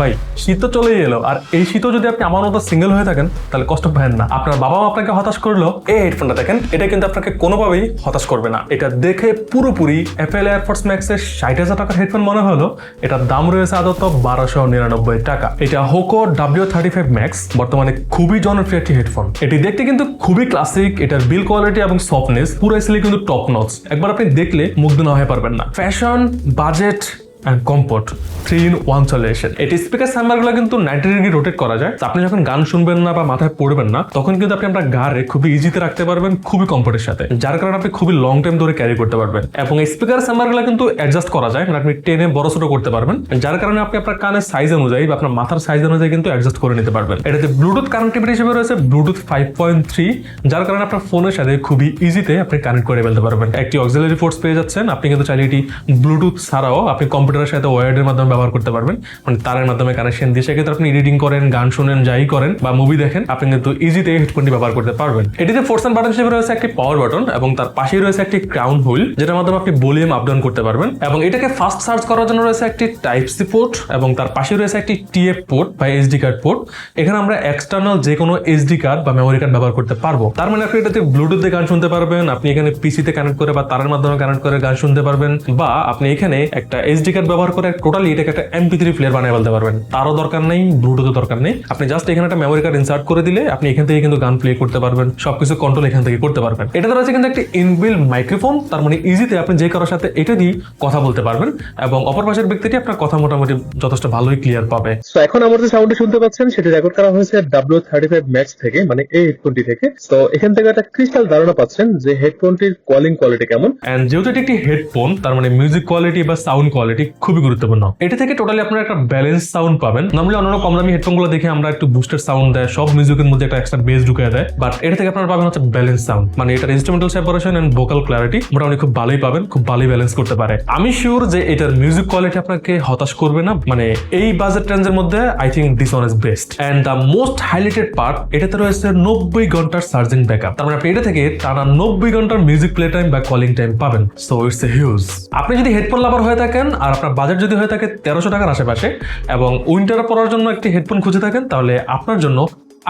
ভাই শীত তো চলেই এলো, আর এই শীতও যদি আপনি আমার মতো সিঙ্গেল হয়ে থাকেন তাহলে কষ্ট পাবেন না। আপনার বাবা মা আপনাকে হতাশ করলো, এই হেডফোনটা দেখেন, এটা কিন্তু আপনাকে কোনোভাবেই হতাশ করবে না। এটা দেখে পুরোপুরি অ্যাপেল এয়ারফোর্স ম্যাক্সের 60,000 টাকার হেডফোন মনে হলো, এটার দাম রয়েছে আদত 1299 টাকা। এটা হোকো W35 ম্যাক্স বর্তমানে খুবই জনপ্রিয় একটি হেডফোন। এটি দেখতে কিন্তু খুবই ক্লাসিক, এটার বিল কোয়ালিটি এবং সফটনেস পুরো কিন্তু টপ নচ। একবার আপনি দেখলে মুগ্ধ না হয়ে পারবেন না। Fashion, budget and comfort 3-in-1 solution. এটি স্পিকার সাম্বারগুলো কিন্তু 90 ডিগ্রি রোটেট করা যায়। আপনি যখন গান শুনবেন না বা মাথায় পড়বেন না, তখন কিন্তু আপনি আপনার গাড়ে খুবই ইজিতে রাখতে পারবেন, খুবই কমফোর্টের সাথে, যার কারণে আপনি খুবই লং টাইম ধরে ক্যারি করতে পারবেন। এবং এই স্পিকার সাম্বারগুলো কিন্তু অ্যাডজাস্ট করা যায়, মানে আপনি টেনে বড় ছোট করতে পারবেন, যার কারণে আপনি আপনার কানের সাইজ অনুযায়ী বা আপনার মাথার সাইজ অনুযায়ী কিন্তু অ্যাডজাস্ট করে নিতে পারবেন। এটাতে ব্লুটুথ কানেক্টিভিটি হিসেবে রয়েছে ব্লুটুথ 5.3, যার কারণে আপনার ফোনের সাথে খুবই ইজিতে আপনি কানেক্ট করে ফেলতে পারবেন। একটি অক্সিলারি পোর্টস পেয়ে যাচ্ছেন। আপনি কিন্তু চাইলে এটি ব্লুটুথ ছাড়াও আপনি কম্পিউটারের সাথে ওয়্যার্ডের মাধ্যমে ব্যবহার করতে পারবেন, মানে তারের মাধ্যমে কানেকশন দিয়ে। সেক্ষেত্রে আপনি এডিটিং করেন, গান শুনেন, যাই করেন বা মুভি দেখেন, আপনি কিন্তু ইজিতে হেডফোনটি ব্যবহার করতে পারবেন। এটিতে ফোর্স এন্ড বাটন হিসেবে রয়েছে একটি পাওয়ার বাটন এবং তার পাশেই রয়েছে একটি ক্রাউন হুইল, যেটার মাধ্যমে আপনি ভলিউম আপ ডাউন করতে পারবেন। এবং এটাকে ফাস্ট চার্জ করার জন্য রয়েছে একটি টাইপ সি পোর্ট এবং তার পাশে রয়েছে একটি টিএফ পোর্ট বা এসডি কার্ড পোর্ট। এখানে আমরা এক্সটার্নাল যে কোনো এসডি কার্ড বা মেমোরি কার্ড ব্যবহার করতে পারবো। তার মানে আপনি এটাতে ব্লুটুথ দিয়ে গান শুনতে পারবেন, আপনি এখানে পিসিতে কানেক্ট করে বা তারের মাধ্যমে কানেক্ট করে গান শুনতে পারবেন, বা আপনি এখানে একটা এসডি কার্ড ব্যবহার করে টোটালি এটাকে একটা MP3 প্লেয়ার বানিয়ে ফেলতে পারবেন। তারও দরকার নেই, ব্লুটুথের দরকার নেই। আপনি জাস্ট এখানে একটা মেমোরি কার্ড ইনসার্ট করে দিলে আপনি এখান থেকে কিন্তু গান প্লে করতে পারবেন, সবকিছু কন্ট্রোল এখান থেকে করতে পারবেন। এটাতে রয়েছে কিন্তু একটি ইনবিল্ট মাইক্রোফোন, তার মানে ইজিতে আপনি যে কারোর সাথে এটা দিয়ে কথা বলতে পারবেন এবং অপর পাশের ব্যক্তিটি আপনার কথা মোটামুটি যথেষ্ট ভালোই ক্লিয়ার পাবে। তো এখন আমার যে সাউন্ডটা শুনতে পাচ্ছেন সেটা রেকর্ড করা হয়েছে W35 ম্যাক্স থেকে, মানে এই হেডফোনটি থেকে। তো এখান থেকে একটা ক্রিস্টাল ধারণা পাচ্ছেন যে হেডফোনটির কলিং কোয়ালিটি কেমন। এন্ড যেহেতু এটি একটি হেডফোন, তার মানে মিউজিক কোয়ালিটি বা সাউন্ড কোয়ালিটি খুবই গুরুত্বপূর্ণ। এটা থেকে টোটালি আপনারা একটা ব্যালেন্স সাউন্ড পাবেন। নরমালি অন্যান্য কম দামি হেডফোন গুলো দেখে আমরা একটু বুস্টেড সাউন্ড দেয়, সব মিউজিকের মধ্যে একটা এক্সট্রা বেস ঢুকিয়ে দেয়, বাট এটা থেকে আপনারা পাবেন হচ্ছে ব্যালেন্স সাউন্ড। মানে এটার instrumental separation and vocal clarity মোটামুটি খুব ভালোই পাবেন, খুব ভালোই ব্যালেন্স করতে পারে। আমি শিওর যে এটার মিউজিক কোয়ালিটি আপনাকে হতাশ করবে না। মানে এই বাজেট রেঞ্জের মধ্যে I think this one is best. And the most highlighted part, এটাতে রয়েছে 90 ঘন্টার চার্জিং ব্যাকআপ। তার মানে আপনি এটা থেকে টানা 90 ঘন্টার মিউজিক প্লে টাইম বা কলিং টাইম পাবেন। So it's a huge. আপনি যদি হেডফোন লাভার হয়ে থাকেন আর আপনার বাজেট যদি হয়ে থাকে 1300 টাকার আশেপাশে এবং উইন্টারে পরার জন্য একটি হেডফোন খুঁজে থাকেন, তাহলে আপনার জন্য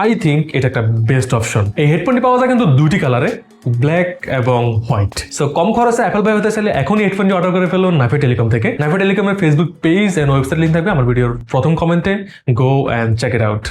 আই থিঙ্ক এটা একটা বেস্ট অপশন। এই হেডফোনটি পাওয়া যায় কিন্তু দুইটি কালারে, ব্ল্যাক এবং হোয়াইট। সো কম খরচে অ্যাপল বাই হতে চাইলে এখনই হেডফোনটি অর্ডার করে ফেলুন নাফি টেলিকম থেকে। নাফি টেলিকমের Facebook page and website link থাকবে আমার ভিডিওর প্রথম কমেন্টে। Go and check it out.